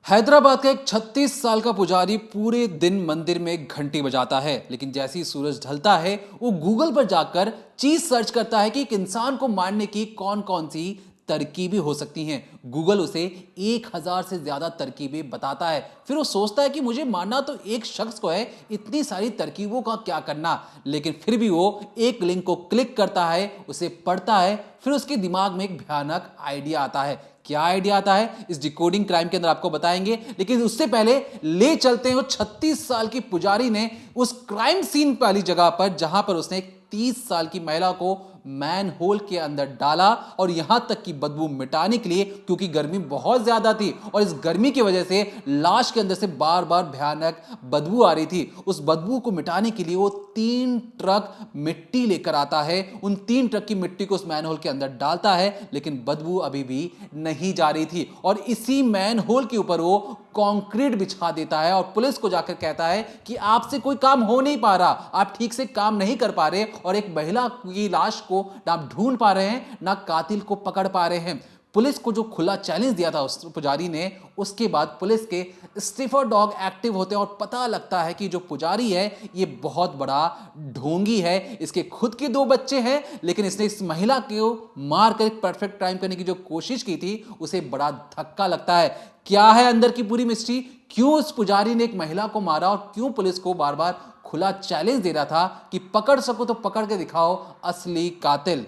हैदराबाद का एक 36 साल का पुजारी पूरे दिन मंदिर में घंटी बजाता है, लेकिन जैसे ही सूरज ढलता है वो गूगल पर जाकर चीज सर्च करता है कि एक इंसान को मारने की कौन कौन सी तरकीबें हो सकती हैं। गूगल उसे 1000 से ज्यादा तरकीबें बताता है। फिर वो सोचता है कि मुझे मारना तो एक शख्स को है, इतनी सारी तरकीबों का क्या करना। लेकिन फिर भी वो एक लिंक को क्लिक करता है, उसे पढ़ता है। फिर उसके दिमाग में एक भयानक आइडिया आता है। क्या आइडिया आता है इस डिकोडिंग क्राइम के अंदर आपको बताएंगे, लेकिन उससे पहले ले चलते हैं वो 36 साल की पुजारी ने उस क्राइम सीन वाली जगह पर जहां पर उसने एक 30 साल की महिला को मैन होल के अंदर डाला, और यहां तक की बदबू मिटाने के लिए, क्योंकि गर्मी बहुत ज्यादा थी और इस गर्मी की वजह से लाश के अंदर से बार बार भयानक बदबू आ रही थी। उस बदबू को मिटाने के लिए वो 3 ट्रक मिट्टी लेकर आता है। उन 3 ट्रक की मिट्टी को उस मैन होल के अंदर डालता है, लेकिन बदबू अभी भी नहीं जा रही थी। और इसी मैन होल के ऊपर वो कंक्रीट बिछा देता है और पुलिस को जाकर कहता है कि आपसे कोई काम हो नहीं पा रहा, आप ठीक से काम नहीं कर पा रहे, और एक महिला की लाश को ना आप ढूंढ पा रहे हैं ना कातिल को पकड़ पा रहे हैं। पुलिस को जो खुला चैलेंज दिया था उस पुजारी ने, उसके बाद पुलिस के स्निफर डॉग एक्टिव होते हैं और पता लगता है कि जो पुजारी है ये बहुत बड़ा ढोंगी है। इसके खुद के 2 बच्चे हैं, लेकिन इसने इस महिला को मारकर एक परफेक्ट क्राइम करने की जो कोशिश की थी उसे बड़ा धक्का लगता है। क्या है अंदर की पूरी मिस्ट्री, क्यों इस पुजारी ने एक महिला को मारा और क्यों पुलिस को बार बार खुला चैलेंज दे रहा था कि पकड़ सको तो पकड़ के दिखाओ असली कातिल।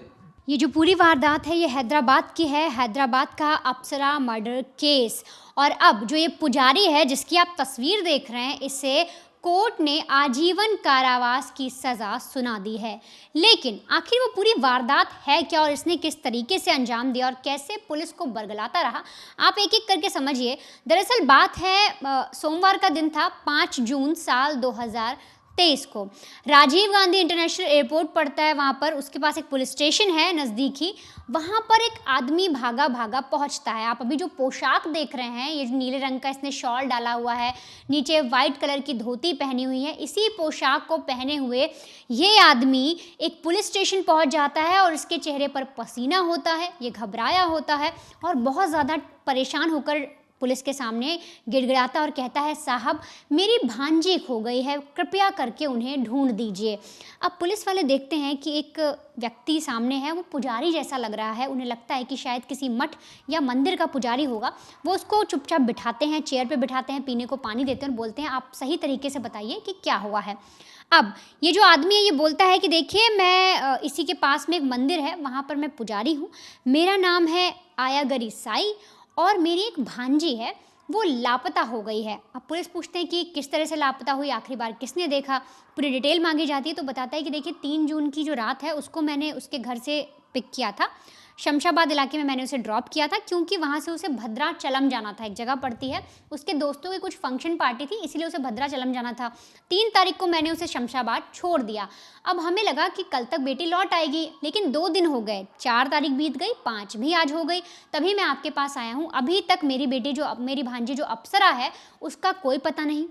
ये जो पूरी वारदात है ये हैदराबाद की है, हैदराबाद का अप्सरा मर्डर केस। और अब जो ये पुजारी है जिसकी आप तस्वीर देख रहे हैं, इसे कोर्ट ने आजीवन कारावास की सज़ा सुना दी है। लेकिन आखिर वो पूरी वारदात है क्या और इसने किस तरीके से अंजाम दिया और कैसे पुलिस को बरगलाता रहा, आप एक एक करके समझिए। दरअसल बात है सोमवार का दिन था, 5 जून साल 2023 को। राजीव गांधी इंटरनेशनल एयरपोर्ट पड़ता है, वहाँ पर उसके पास एक पुलिस स्टेशन है नज़दीक ही। वहाँ पर एक आदमी भागा भागा पहुँचता है। आप अभी जो पोशाक देख रहे हैं, ये जो नीले रंग का इसने शॉल डाला हुआ है, नीचे वाइट कलर की धोती पहनी हुई है, इसी पोशाक को पहने हुए ये आदमी एक पुलिस स्टेशन पहुँच जाता है और इसके चेहरे पर पसीना होता है, ये घबराया होता है और बहुत ज़्यादा परेशान होकर पुलिस के सामने गिड़गिड़ाता और कहता है, साहब मेरी भांजी खो गई है, कृपया करके उन्हें ढूंढ दीजिए। अब पुलिस वाले देखते हैं कि एक व्यक्ति सामने है, वो पुजारी जैसा लग रहा है। उन्हें लगता है कि शायद किसी मठ या मंदिर का पुजारी होगा। वो उसको चुपचाप बिठाते हैं, चेयर पे बिठाते हैं, पीने को पानी देते हैं और बोलते हैं, आप सही तरीके से बताइए कि क्या हुआ है। अब ये जो आदमी है ये बोलता है कि देखिए, मैं इसी के पास में एक मंदिर है, वहाँ पर मैं पुजारी हूँ, मेरा नाम है आयागरी साई और मेरी एक भांजी है, वो लापता हो गई है। अब पुलिस पूछते हैं कि किस तरह से लापता हुई, आखिरी बार किसने देखा, पूरी डिटेल मांगी जाती है। तो बताता है कि देखिए 3 जून की जो रात है उसको मैंने उसके घर से पिक किया था, शमशाबाद इलाके में मैंने उसे ड्रॉप किया था, क्योंकि वहाँ से उसे भद्राचलम जाना था, एक जगह पड़ती है, उसके दोस्तों की कुछ फंक्शन पार्टी थी, इसीलिए उसे भद्राचलम जाना था। 3 तारीख को मैंने उसे शमशाबाद छोड़ दिया। अब हमें लगा कि कल तक बेटी लौट आएगी, लेकिन 2 दिन हो गए, 4 तारीख बीत गई, 5 भी आज हो गई, तभी मैं आपके पास आया हूँ। अभी तक मेरी बेटी जो मेरी भांजी जो अप्सरा है उसका कोई पता नहीं,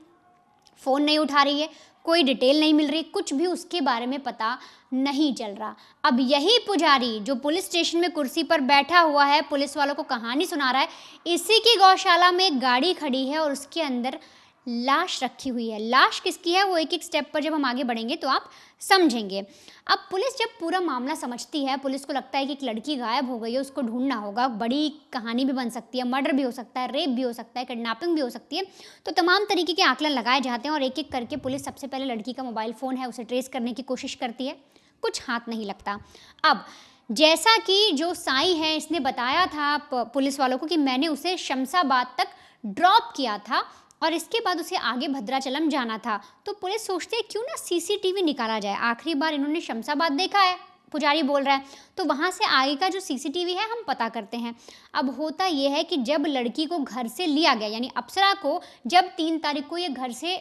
फ़ोन नहीं उठा रही है, कोई डिटेल नहीं मिल रही, कुछ भी उसके बारे में पता नहीं चल रहा। अब यही पुजारी जो पुलिस स्टेशन में कुर्सी पर बैठा हुआ है, पुलिस वालों को कहानी सुना रहा है, इसी की गौशाला में एक गाड़ी खड़ी है और उसके अंदर लाश रखी हुई है। लाश किसकी है वो एक एक स्टेप पर जब हम आगे बढ़ेंगे तो आप समझेंगे। अब पुलिस जब पूरा मामला समझती है, पुलिस को लगता है कि एक लड़की गायब हो गई है, उसको ढूंढना होगा, बड़ी कहानी भी बन सकती है, मर्डर भी हो सकता है, रेप भी हो सकता है, किडनैपिंग भी हो सकती है। तो तमाम तरीके के आकलन लगाए जाते हैं और एक एक करके पुलिस सबसे पहले लड़की का मोबाइल फ़ोन है उसे ट्रेस करने की कोशिश करती है, कुछ हाथ नहीं लगता। अब जैसा कि जो साई है इसने बताया था पुलिस वालों को कि मैंने उसे शमशाबाद तक ड्रॉप किया था और इसके बाद उसे आगे भद्राचलम जाना था, तो पुलिस सोचती है क्यों ना सीसीटीवी निकाला जाए, आखिरी बार इन्होंने शमशाबाद देखा है, पुजारी बोल रहा है, तो वहाँ से आगे का जो सीसीटीवी है हम पता करते हैं। अब होता यह है कि जब लड़की को घर से लिया गया, यानी अप्सरा को जब 3 तारीख को ये घर से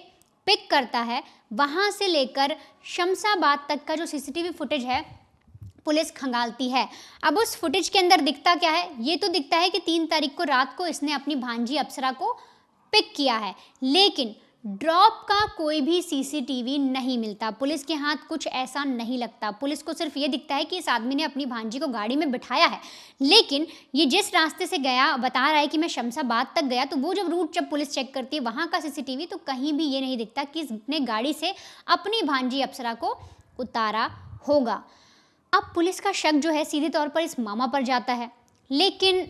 पिक करता है, वहाँ से लेकर शमशाबाद तक का जो सीसीटीवी फुटेज है पुलिस खंगालती है। अब उस फुटेज के अंदर दिखता क्या है, ये तो दिखता है कि 3 तारीख को रात को इसने अपनी भांजी अप्सरा को पिक किया है, लेकिन ड्रॉप का कोई भी सीसीटीवी नहीं मिलता, पुलिस के हाथ कुछ ऐसा नहीं लगता। पुलिस को सिर्फ ये दिखता है कि इस आदमी ने अपनी भांजी को गाड़ी में बिठाया है, लेकिन ये जिस रास्ते से गया बता रहा है कि मैं शमशाबाद तक गया, तो वो जब पुलिस चेक करती है वहाँ का सीसीटीवी, तो कहीं भी ये नहीं दिखता कि इसने गाड़ी से अपनी भांजी अप्सरा को उतारा होगा। अब पुलिस का शक जो है सीधे तौर पर इस मामा पर जाता है, लेकिन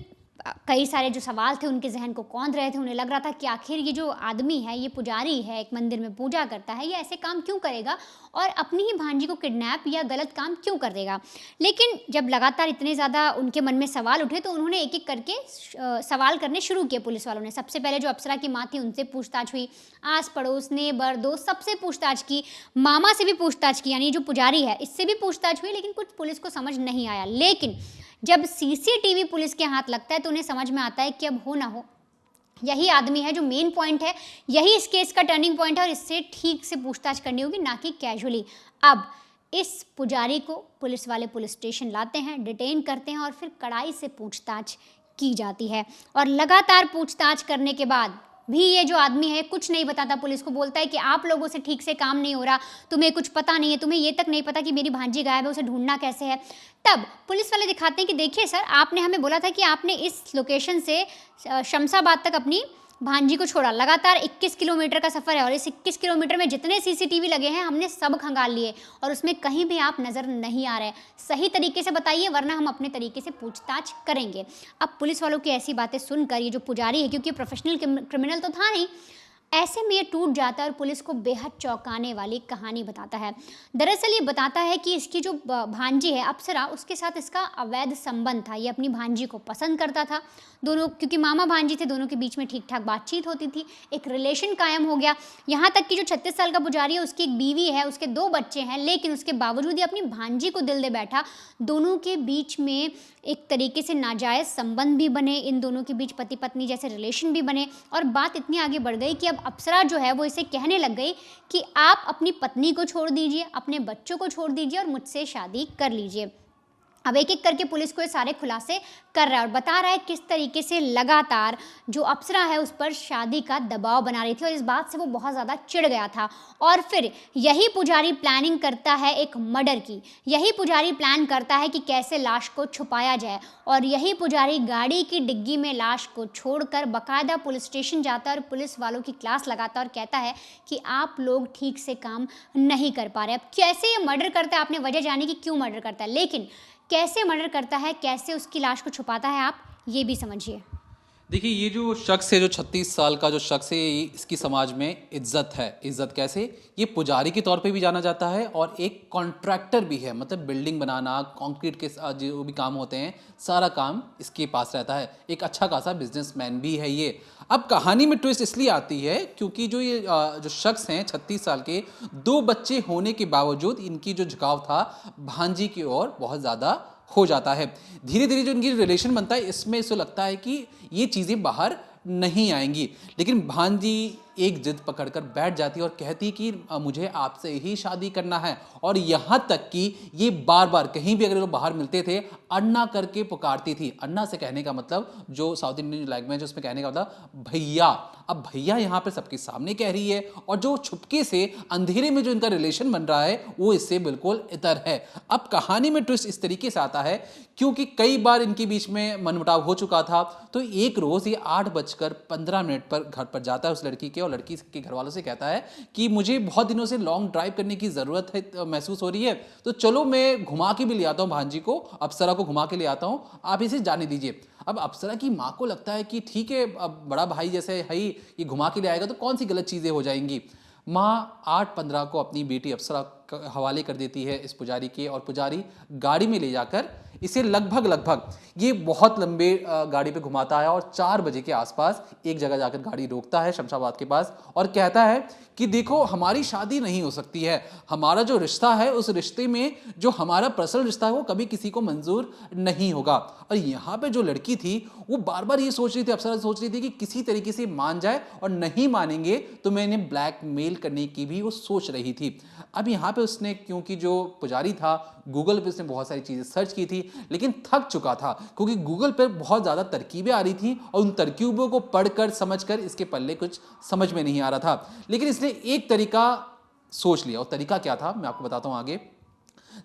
कई सारे जो सवाल थे उनके जहन को कौंध रहे थे। उन्हें लग रहा था कि आखिर ये जो आदमी है, ये पुजारी है, एक मंदिर में पूजा करता है, ये ऐसे काम क्यों करेगा और अपनी ही भांजी को किडनैप या गलत काम क्यों कर देगा। लेकिन जब लगातार इतने ज़्यादा उनके मन में सवाल उठे, तो उन्होंने एक एक करके सवाल करने शुरू किए पुलिस वालों ने। सबसे पहले जो अप्सरा की माँ थी उनसे पूछताछ हुई, आस पड़ोस, नेबर, दोस्त, सबसे पूछताछ की, मामा से भी पूछताछ की, यानी जो पुजारी है इससे भी पूछताछ हुई, लेकिन कुछ पुलिस को समझ नहीं आया। लेकिन जब सीसीटीवी पुलिस के हाथ लगता है तो उन्हें समझ में आता है कि अब हो ना हो, यही आदमी है जो मेन पॉइंट है, यही इस केस का टर्निंग पॉइंट है और इससे ठीक से पूछताछ करनी होगी, ना कि कैजुअली। अब इस पुजारी को पुलिस वाले पुलिस स्टेशन लाते हैं, डिटेन करते हैं और फिर कड़ाई से पूछताछ की जाती है। और लगातार पूछताछ करने के बाद भी ये जो आदमी है कुछ नहीं बताता। पुलिस को बोलता है कि आप लोगों से ठीक से काम नहीं हो रहा, तुम्हें कुछ पता नहीं है, तुम्हें ये तक नहीं पता कि मेरी भांजी गायब है, उसे ढूंढना कैसे है। तब पुलिस वाले दिखाते हैं कि देखिए सर, आपने हमें बोला था कि आपने इस लोकेशन से शमशाबाद तक अपनी भांजी को छोड़ा। लगातार 21 किलोमीटर का सफ़र है और इस 21 किलोमीटर में जितने सीसीटीवी लगे हैं हमने सब खंगाल लिए और उसमें कहीं भी आप नज़र नहीं आ रहे। सही तरीके से बताइए, वरना हम अपने तरीके से पूछताछ करेंगे। अब पुलिस वालों की ऐसी बातें सुनकर ये जो पुजारी है, क्योंकि प्रोफेशनल क्रिमिनल तो था नहीं, ऐसे में ये टूट जाता है और पुलिस को बेहद चौंकाने वाली कहानी बताता है। दरअसल ये बताता है कि इसकी जो भांजी है अप्सरा, उसके साथ इसका अवैध संबंध था। ये अपनी भांजी को पसंद करता था, दोनों क्योंकि मामा भांजी थे, दोनों के बीच में ठीक ठाक बातचीत होती थी, एक रिलेशन कायम हो गया। यहाँ तक कि जो 36 साल का पुजारी है उसकी एक बीवी है, उसके 2 बच्चे हैं, लेकिन उसके बावजूद ये अपनी भांजी को दिल दे बैठा। दोनों के बीच में एक तरीके से नाजायज़ संबंध भी बने, इन दोनों के बीच पति पत्नी जैसे रिलेशन भी बने और बात इतनी आगे बढ़ गई कि अब अप्सरा जो है वो इसे कहने लग गई कि आप अपनी पत्नी को छोड़ दीजिए, अपने बच्चों को छोड़ दीजिए और मुझसे शादी कर लीजिए। अब एक एक करके पुलिस को ये सारे खुलासे कर रहा है और बता रहा है किस तरीके से लगातार जो अप्सरा है उस पर शादी का दबाव बना रही थी और इस बात से वो बहुत ज़्यादा चिढ़ गया था। और फिर यही पुजारी प्लानिंग करता है एक मर्डर की, यही पुजारी प्लान करता है कि कैसे लाश को छुपाया जाए और यही पुजारी गाड़ी की डिग्गी में लाश को छोड़कर बाकायदा पुलिस स्टेशन जाता है और पुलिस वालों की क्लास लगाता है और कहता है कि आप लोग ठीक से काम नहीं कर पा रहे। अब कैसे ये मर्डर करता है, आपने वजह जानी कि क्यों मर्डर करता है, लेकिन कैसे मर्डर करता है, कैसे उसकी लाश को छुपाता है, आप ये भी समझिए। देखिए, ये जो शख्स है, जो 36 साल का जो शख्स है, इसकी समाज में इज्जत है। इज्जत कैसे? ये पुजारी के तौर पे भी जाना जाता है और एक कॉन्ट्रैक्टर भी है, मतलब बिल्डिंग बनाना, कंक्रीट के जो भी काम होते हैं, सारा काम इसके पास रहता है। एक अच्छा खासा बिजनेसमैन भी है ये। अब कहानी में ट्विस्ट इसलिए आती है क्योंकि जो ये जो शख्स हैं 36 साल के, 2 बच्चे होने के बावजूद इनकी जो झुकाव था भांजी की ओर बहुत ज़्यादा हो जाता है। धीरे धीरे जो इनकी रिलेशन बनता है, इसमें इसको लगता है कि ये चीज़ें बाहर नहीं आएंगी, लेकिन भांजी एक जिद पकड़कर बैठ जाती है और कहती कि मुझे आपसे ही शादी करना है। और यहाँ तक कि ये बार बार कहीं भी अगर वो बाहर मिलते थे, अन्ना करके पुकारती थी। अन्ना से कहने का मतलब, जो साउथ इंडियन लैंग्वेज है उसमें कहने का मतलब भैया। अब भैया यहाँ पर सबके सामने कह रही है और जो छुपके से अंधेरे में जो इनका रिलेशन बन रहा है वो इससे बिल्कुल इतर है। अब कहानी में ट्विस्ट इस तरीके से आता है क्योंकि कई बार इनके बीच में मनमुटाव हो चुका था, तो एक रोज़ ये 8:15 पर घर पर जाता है उस लड़की के और लड़की के घर वालों से कहता है कि मुझे बहुत दिनों से लॉन्ग ड्राइव करने की ज़रूरत है, महसूस हो रही है, तो चलो मैं घुमा के भी ले आता हूँ भांजी को, अप्सरा को घुमा के ले आता हूँ, आप इसे जाने दीजिए। अब अप्सरा की माँ को लगता है कि ठीक है, अब बड़ा भाई जैसे है ही, ये घुमा के ले आएगा तो कौन सी गलत चीज़ें हो जाएंगी। माँ 8:15 को अपनी बेटी अप्सरा हवाले कर देती है इस पुजारी के और पुजारी गाड़ी में ले जाकर इसे लगभग ये बहुत लंबे गाड़ी पे घुमाता है और 4 बजे के आसपास एक जगह जाकर गाड़ी रोकता है शमशाबाद के पास और कहता है कि देखो, हमारी शादी नहीं हो सकती है, हमारा जो रिश्ता है उस रिश्ते में जो हमारा पर्सनल रिश्ता है वो कभी किसी को मंजूर नहीं होगा। और यहाँ पे जो लड़की थी वो बार बार ये सोच रही थी, अप्सरा सोच रही थी कि किसी तरीके से मान जाए और नहीं मानेंगे तो मैं इन्हें ब्लैकमेल करने की भी वो सोच रही थी। अब यहाँ पे उसने, क्योंकि जो पुजारी था, गूगल पे उसने बहुत सारी चीज़ें सर्च की थी, लेकिन थक चुका था क्योंकि गूगल पर बहुत ज़्यादा तरकीबें आ रही थी और उन तरकीबों को पढ़कर समझकर इसके पल्ले कुछ समझ में नहीं आ रहा था। लेकिन इसने एक तरीका सोच लिया, और तरीका क्या था मैं आपको बताता हूँ आगे।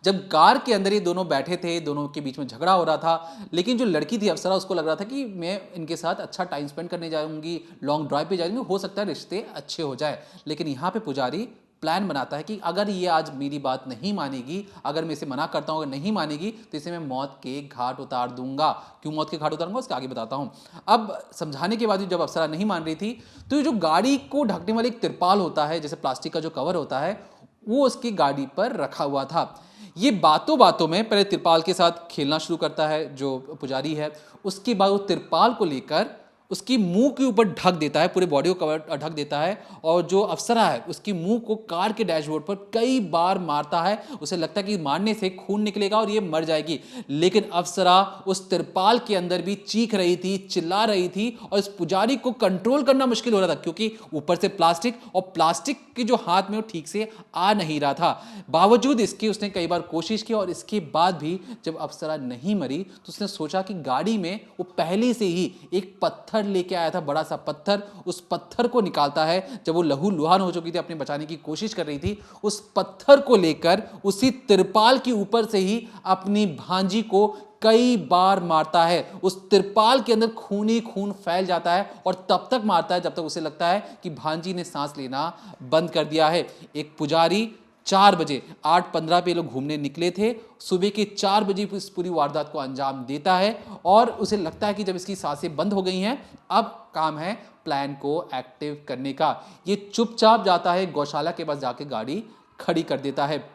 जब कार के अंदर ये दोनों बैठे थे, दोनों के बीच में झगड़ा हो रहा था, लेकिन जो लड़की थी अप्सरा, उसको लग रहा था कि मैं इनके साथ अच्छा टाइम स्पेंड करने जाऊंगी, लॉन्ग ड्राइव पे जाएंगे, हो सकता है रिश्ते अच्छे हो जाए। लेकिन यहाँ पे पुजारी प्लान बनाता है कि अगर ये आज मेरी बात नहीं मानेगी, अगर मैं इसे मना करता हूँ, अगर नहीं मानेगी तो इसे मैं मौत के घाट उतार दूंगा। क्यों मौत के घाट उतारूंगा उसके आगे बताता हूँ। अब समझाने के बाद जब अप्सरा नहीं मान रही थी तो ये जो गाड़ी को ढकने वाला एक तिरपाल होता है, जैसे प्लास्टिक का जो कवर होता है, वो उसकी गाड़ी पर रखा हुआ था। ये बातों बातों में पहले तिरपाल के साथ खेलना शुरू करता है जो पुजारी है, उसके बाद वो तिरपाल को लेकर उसकी मुंह के ऊपर ढक देता है, पूरे बॉडी को कवर ढक देता है, और जो अप्सरा है उसकी मुंह को कार के डैशबोर्ड पर कई बार मारता है। उसे लगता है कि मारने से खून निकलेगा और ये मर जाएगी, लेकिन अप्सरा उस तिरपाल के अंदर भी चीख रही थी, चिल्ला रही थी, और इस पुजारी को कंट्रोल करना मुश्किल हो रहा था क्योंकि ऊपर से प्लास्टिक, और प्लास्टिक के जो हाथ में वो ठीक से आ नहीं रहा था। बावजूद इसके उसने कई बार कोशिश की, और इसके बाद भी जब अप्सरा नहीं मरी तो उसने सोचा कि गाड़ी में वो पहले से ही एक पत्थर लेके आया था, बड़ा सा पत्थर। उस पत्थर को निकालता है, जब वो लहू लुहान हो चुकी थी, अपने बचाने की कोशिश कर रही थी, उस पत्थर को लेकर उसी तिरपाल के ऊपर से ही अपनी भांजी को कई बार मारता है। उस तिरपाल के अंदर खून ही खून फैल जाता है, और तब तक मारता है जब तक उसे लगता है कि भांजी ने सांस लेना बंद कर दिया है। एक पुजारी 4 बजे 8:15 पे लोग घूमने निकले थे, सुबह के 4 बजे इस पूरी वारदात को अंजाम देता है, और उसे लगता है कि जब इसकी सांसें बंद हो गई हैं, अब काम है प्लान को एक्टिव करने का। ये चुपचाप जाता है गौशाला के पास, जाके गाड़ी खड़ी कर देता है।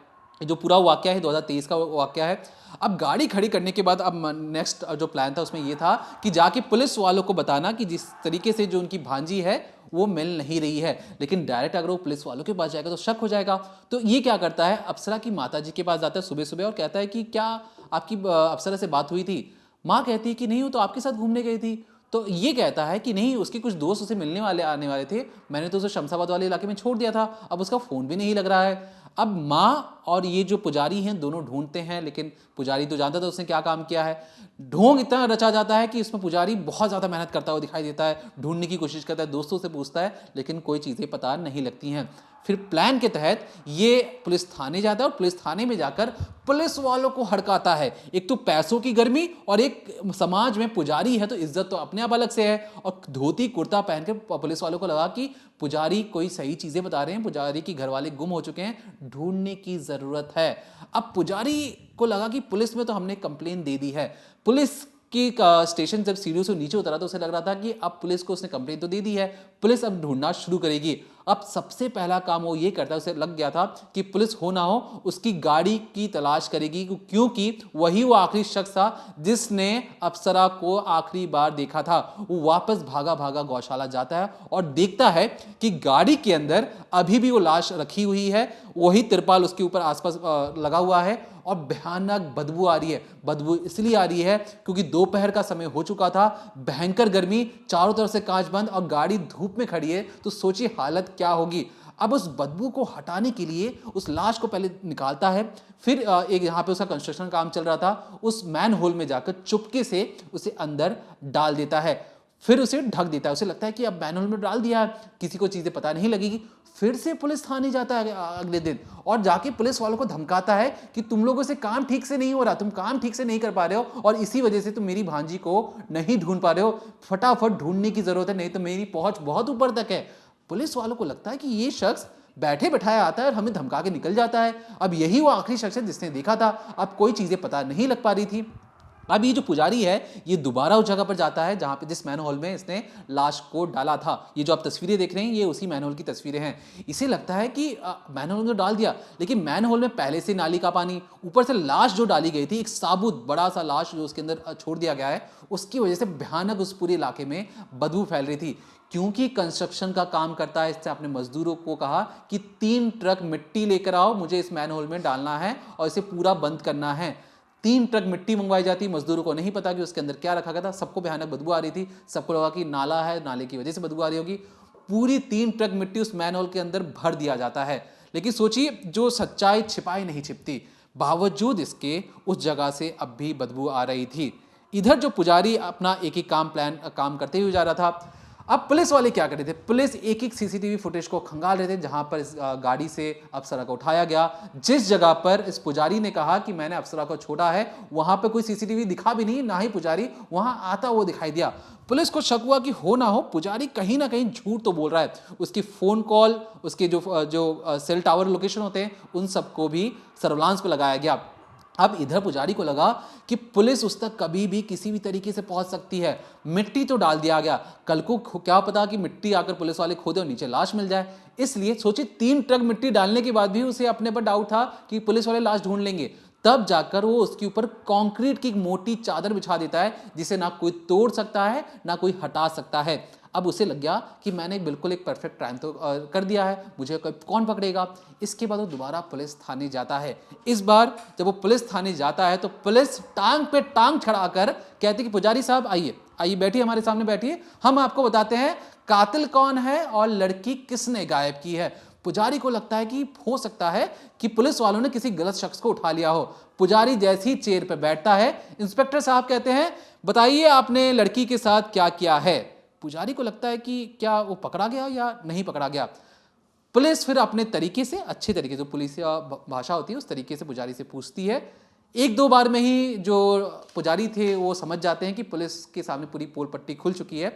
जो पूरा वाकया है 2023 का वाकया है। अब गाड़ी खड़ी करने के बाद अब नेक्स्ट जो प्लान था उसमें यह था कि जाके पुलिस वालों को बताना कि जिस तरीके से जो उनकी भांजी है वो मिल नहीं रही है, लेकिन डायरेक्ट अगर वो पुलिस वालों के पास जाएगा तो शक हो जाएगा। तो ये क्या करता है, अप्सरा की माताजी के पास जाता है सुबह सुबह और कहता है कि क्या आपकी अप्सरा से बात हुई थी? माँ कहती है कि नहीं, वो तो आपके साथ घूमने गई थी। तो ये कहता है कि नहीं, उसके कुछ दोस्त उसे मिलने वाले आने वाले थे, मैंने तो उसे शमशाबाद वाले इलाके में छोड़ दिया था, अब उसका फ़ोन भी नहीं लग रहा है। अब माँ और ये जो पुजारी हैं दोनों ढूंढते हैं, लेकिन पुजारी तो जानता था उसने क्या काम किया है। ढोंग इतना रचा जाता है कि इसमें पुजारी बहुत ज़्यादा मेहनत करता हुआ दिखाई देता है, ढूंढने की कोशिश करता है, दोस्तों से पूछता है, लेकिन कोई चीज़ें पता नहीं लगती हैं। फिर प्लान के तहत ये पुलिस थाने जाता है, और पुलिस थाने में जाकर पुलिस वालों को हड़काता है। एक तो पैसों की गर्मी, और एक समाज में पुजारी है तो इज्जत तो अपने आप अलग से है, और धोती कुर्ता पहनकर पुलिस वालों को लगा कि पुजारी कोई सही चीजें बता रहे हैं, पुजारी के घर वाले गुम हो चुके हैं, ढूंढने की जरूरत है। अब पुजारी को लगा कि पुलिस में तो हमने कंप्लेन दे दी है। पुलिस कि स्टेशन जब सीढ़ियों से नीचे उतरा तो उसे लग रहा था कि अब पुलिस को उसने कंप्लेंट तो दे दी है, पुलिस अब ढूंढना शुरू करेगी। अब सबसे पहला काम वो ये करता है, उसे लग गया था कि पुलिस हो ना हो उसकी गाड़ी की तलाश करेगी, क्योंकि वही वो आखिरी शख्स था जिसने अप्सरा को आखिरी बार देखा था। वो वापस भागा भागा गौशाला जाता है और देखता है कि गाड़ी के अंदर अभी भी वो लाश रखी हुई है, वही तिरपाल उसके ऊपर आसपास लगा हुआ है, और भयानक बदबू आ रही है। बदबू इसलिए आ रही है क्योंकि दोपहर का समय हो चुका था, भयंकर गर्मी, चारों तरफ से कांच बंद, और गाड़ी धूप में खड़ी है, तो सोचिए हालत क्या होगी। अब उस बदबू को हटाने के लिए उस लाश को पहले निकालता है, फिर एक यहाँ पे उसका कंस्ट्रक्शन काम चल रहा था, उस मैन होल में जाकर चुपके से उसे अंदर डाल देता है, फिर उसे ढक देता है। उसे लगता है कि अब मैन होल में डाल दिया, किसी को चीज़ें पता नहीं लगेगी। फिर से पुलिस थाने जाता है अगले दिन, और जाके पुलिस वालों को धमकाता है कि तुम लोगों से काम ठीक से नहीं हो रहा, तुम काम ठीक से नहीं कर पा रहे हो, और इसी वजह से तुम मेरी भांजी को नहीं ढूंढ पा रहे हो, फटाफट ढूंढने की जरूरत है, नहीं तो मेरी पहुंच बहुत ऊपर तक है। पुलिस वालों को लगता है कि ये शख्स बैठे बैठाया आता है और हमें धमका के निकल जाता है। अब यही वो आखिरी शख्स है जिसने देखा था। अब कोई चीजें पता नहीं लग पा रही थी। अब ये जो पुजारी है ये दोबारा उस जगह पर जाता है जहां पे जिस मैन होल में इसने लाश को डाला था। ये जो आप तस्वीरें देख रहे हैं ये उसी मैन होल की तस्वीरें हैं। इसे लगता है कि मैन होल में तो डाल दिया, लेकिन मैन होल में पहले से नाली का पानी, ऊपर से लाश जो डाली गई थी, एक साबुत बड़ा सा लाश जो उसके अंदर छोड़ दिया गया है, उसकी वजह से भयानक उस पूरे इलाके में बदबू फैल रही थी। क्योंकि कंस्ट्रक्शन का काम करता है, इससे अपने मजदूरों को कहा कि 3 ट्रक मिट्टी लेकर आओ, मुझे इस मैन होल में डालना है और इसे पूरा बंद करना है। 3 ट्रक मिट्टी मंगवाई जाती, मजदूरों को नहीं पता कि उसके अंदर क्या रखा गया था। सबको भयानक बदबू आ रही थी, सबको लगा कि नाला है, नाले की वजह से बदबू आ रही होगी। पूरी 3 ट्रक मिट्टी उस मैन होल के अंदर भर दिया जाता है। लेकिन सोचिए, जो सच्चाई छिपाई नहीं छिपती। बावजूद इसके उस जगह से अब भी बदबू आ रही थी। इधर जो पुजारी अपना एक एक काम करते हुए जा रहा था। अब पुलिस वाले क्या कर रहे थे, पुलिस एक एक सीसीटीवी फुटेज को खंगाल रहे थे जहां पर इस गाड़ी से अप्सरा को उठाया गया। जिस जगह पर इस पुजारी ने कहा कि मैंने अप्सरा को छोड़ा है, वहां पर कोई सीसीटीवी दिखा भी नहीं, ना ही पुजारी वहां आता वो दिखाई दिया। पुलिस को शक हुआ कि हो ना हो पुजारी कहीं ना कहीं झूठ तो बोल रहा है। उसकी फोन कॉल, उसके जो सेल टावर लोकेशन होते हैं, उन सबको भी सर्विलांस पे लगाया गया। अब इधर पुजारी को लगा कि पुलिस उस तक कभी भी किसी भी तरीके से पहुंच सकती है। मिट्टी तो डाल दिया गया, कल को क्या पता कि मिट्टी आकर पुलिस वाले खोदे और नीचे लाश मिल जाए। इसलिए सोचिए 3 ट्रक मिट्टी डालने के बाद भी उसे अपने पर डाउट था कि पुलिस वाले लाश ढूंढ लेंगे। तब जाकर वो उसके ऊपर कंक्रीट की मोटी चादर बिछा देता है जिसे ना कोई तोड़ सकता है ना कोई हटा सकता है। अब उसे लग गया कि मैंने बिल्कुल एक परफेक्ट क्राइम तो कर दिया है, मुझे कौन पकड़ेगा। इसके बाद वो दोबारा पुलिस थाने जाता है। इस बार जब वो पुलिस थाने जाता है तो पुलिस टांग पे टांग चढ़ाकर कहती कि पुजारी साहब आइए आइए, बैठिए, हमारे सामने बैठिए, हम आपको बताते हैं कातिल कौन है और लड़की किसने गायब की है। पुजारी को लगता है कि हो सकता है कि पुलिस वालों ने किसी गलत शख्स को उठा लिया हो। पुजारी जैसे ही चेयर पर बैठता है, इंस्पेक्टर साहब कहते हैं बताइए आपने लड़की के साथ क्या किया है। पुजारी को लगता है कि क्या वो पकड़ा गया या नहीं पकड़ा गया। पुलिस फिर अपने तरीके से, अच्छे तरीके से, पुलिस भाषा होती है उस तरीके से पुजारी से पूछती है। 1-2 बार में ही जो पुजारी थे वो समझ जाते हैं कि पुलिस के सामने पूरी पोल पट्टी खुल चुकी है।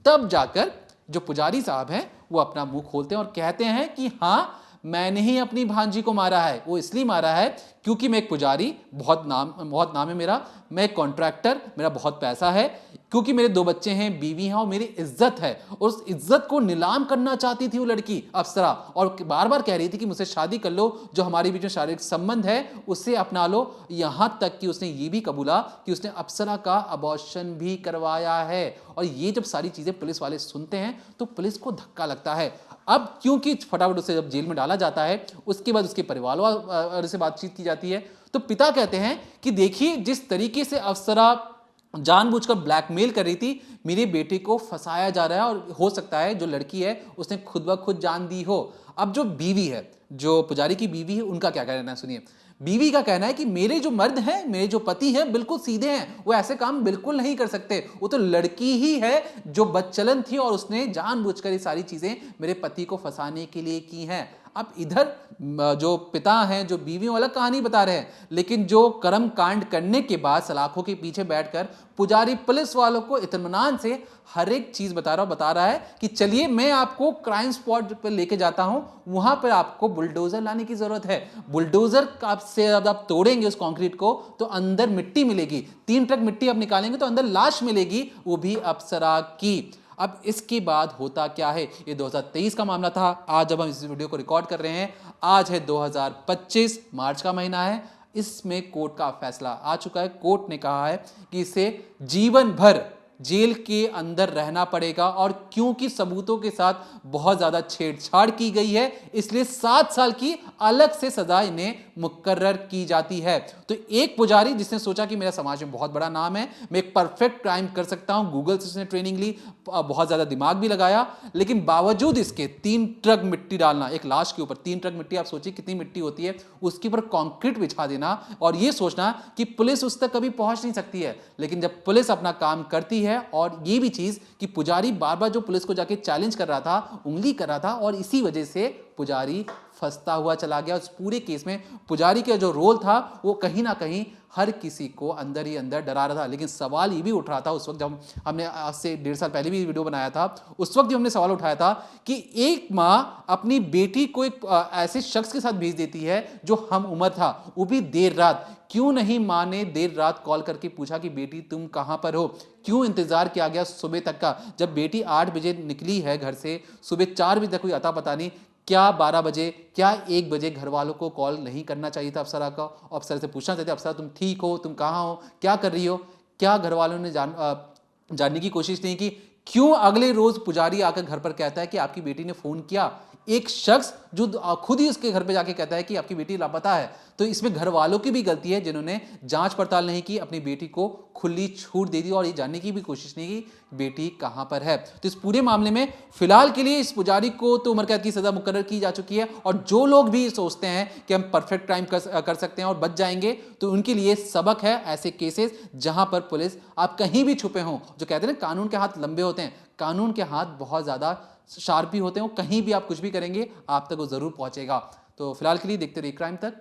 तब जाकर जो पुजारी साहब हैं वो अपना मुंह खोलते हैं और कहते हैं कि हाँ, मैंने ही अपनी भांजी को मारा है। वो इसलिए मारा है क्योंकि मैं एक पुजारी, बहुत नाम है मेरा, मैं एक कॉन्ट्रैक्टर, मेरा बहुत पैसा है, क्योंकि मेरे 2 बच्चे हैं, बीवी हैं और मेरी इज्जत है। और उस इज्जत को नीलाम करना चाहती थी वो लड़की अप्सरा, और बार बार कह रही थी कि मुझसे शादी कर लो, जो हमारे बीच में शारीरिक संबंध है उससे अपना लो। यहां तक कि उसने ये भी कबूला कि उसने अप्सरा का अबॉर्शन भी करवाया है। और ये जब सारी चीजें पुलिस वाले सुनते हैं तो पुलिस को धक्का लगता है। अब क्योंकि फटाफट उसे जब जेल में डाला जाता है, उसके बाद उसके परिवार वालों से बातचीत की जाती है, तो पिता कहते हैं कि देखिए जिस तरीके से अप्सरा जानबूझकर ब्लैकमेल कर रही थी, मेरे बेटे को फंसाया जा रहा है और हो सकता है जो लड़की है उसने खुद ब खुद जान दी हो। अब जो बीवी है, जो पुजारी की बीवी है, उनका क्या कहना है सुनिए। बीवी का कहना है कि मेरे जो मर्द हैं, मेरे जो पति हैं, बिल्कुल सीधे हैं, वो ऐसे काम बिल्कुल नहीं कर सकते। वो तो लड़की ही है जो बदचलन थी और उसने जानबूझकर ये सारी चीजें मेरे पति को फंसाने के लिए की हैं। अब इधर जो पिता हैं, जो बीवी वाला कहानी बता रहे हैं, लेकिन जो कर्म कांड करने के बाद सलाखों के पीछे बैठकर पुजारी पुलिस वालों को इत्मीनान से हर एक चीज बता रहा है कि चलिए मैं आपको क्राइम स्पॉट पर लेके जाता हूं, वहां पर आपको बुलडोजर लाने की जरूरत है। बुलडोजर से आप तोड़ेंगे उस कंक्रीट को तो अंदर मिट्टी मिलेगी, 3 ट्रक मिट्टी आप निकालेंगे तो अंदर लाश मिलेगी, वो भी अप्सरा की। अब इसके बाद होता क्या है, ये 2023 का मामला था। आज जब हम इस वीडियो को रिकॉर्ड कर रहे हैं, आज है 2025, मार्च का महीना है। इसमें कोर्ट का फैसला आ चुका है। कोर्ट ने कहा है कि इसे जीवन भर जेल के अंदर रहना पड़ेगा, और क्योंकि सबूतों के साथ बहुत ज्यादा छेड़छाड़ की गई है, इसलिए 7 साल की अलग से सजा इन्हें मुकर्रर की जाती है। तो एक पुजारी जिसने सोचा कि मेरा समाज में बहुत बड़ा नाम है, मैं एक परफेक्ट क्राइम कर सकता हूं, गूगल से उसने ट्रेनिंग ली, बहुत ज्यादा दिमाग भी लगाया, लेकिन बावजूद इसके 3 ट्रक मिट्टी डालना, एक लाश के ऊपर 3 ट्रक मिट्टी, आप सोचिए कितनी मिट्टी होती है, उसके ऊपर कंक्रीट बिछा देना और यह सोचना कि पुलिस उस तक कभी पहुंच नहीं सकती है। लेकिन जब पुलिस अपना काम करती है, और ये भी चीज कि पुजारी बार बार जो पुलिस को जाके चैलेंज कर रहा था, उंगली कर रहा था, और इसी वजह से पुजारी फंसता हुआ चला गया। उस पूरे केस में पुजारी का जो रोल था वो कहीं ना कहीं हर किसी को अंदर ही अंदर डरा रहा था। लेकिन सवाल ये भी उठ रहा था उस वक्त, जब हमने आज से 1.5 साल पहले भी वीडियो बनाया था, उस वक्त भी हमने सवाल उठाया था कि एक माँ अपनी बेटी को एक ऐसे शख्स के साथ भेज देती है जो हम उम्र था, वो भी देर रात। क्यों नहीं माँ ने देर रात कॉल करके पूछा कि बेटी तुम कहाँ पर हो? क्यों इंतजार किया गया सुबह तक का? जब बेटी 8 बजे निकली है घर से, सुबह 4 बजे तक कोई अता पता नहीं, क्या 12 बजे, क्या 1 बजे घर वालों को कॉल नहीं करना चाहिए था अप्सरा का? अप्सरा से पूछना चाहिए, अप्सरा तुम ठीक हो, तुम कहाँ हो, क्या कर रही हो? क्या घर वालों ने जानने की कोशिश नहीं की? क्यों अगले रोज पुजारी आकर घर पर कहता है कि आपकी बेटी ने फोन किया? एक शख्स जो खुद ही उसके घर पे जाके कहता है कि आपकी बेटी लापता है। तो इसमें घर वालों की भी गलती है जिन्होंने जांच पड़ताल नहीं की, अपनी बेटी को खुली छूट दे दी और ये जानने की भी कोशिश नहीं की बेटी कहां पर है। तो इस पूरे मामले में फिलहाल के लिए इस पुजारी को तो उम्र कैद की सजा मुकर्रर की जा चुकी है और जो लोग भी सोचते हैं कि हम परफेक्ट क्राइम कर सकते हैं और बच जाएंगे, तो उनके लिए सबक है ऐसे केसेस जहां पर पुलिस, आप कहीं भी छुपे हों, जो कहते हैं ना कानून के हाथ लंबे होते हैं, कानून के हाथ बहुत ज्यादा शार्प भी होते हैं, वो कहीं भी आप कुछ भी करेंगे आप तक वो जरूर पहुंचेगा। तो फिलहाल के लिए देखते रहिए क्राइम तक।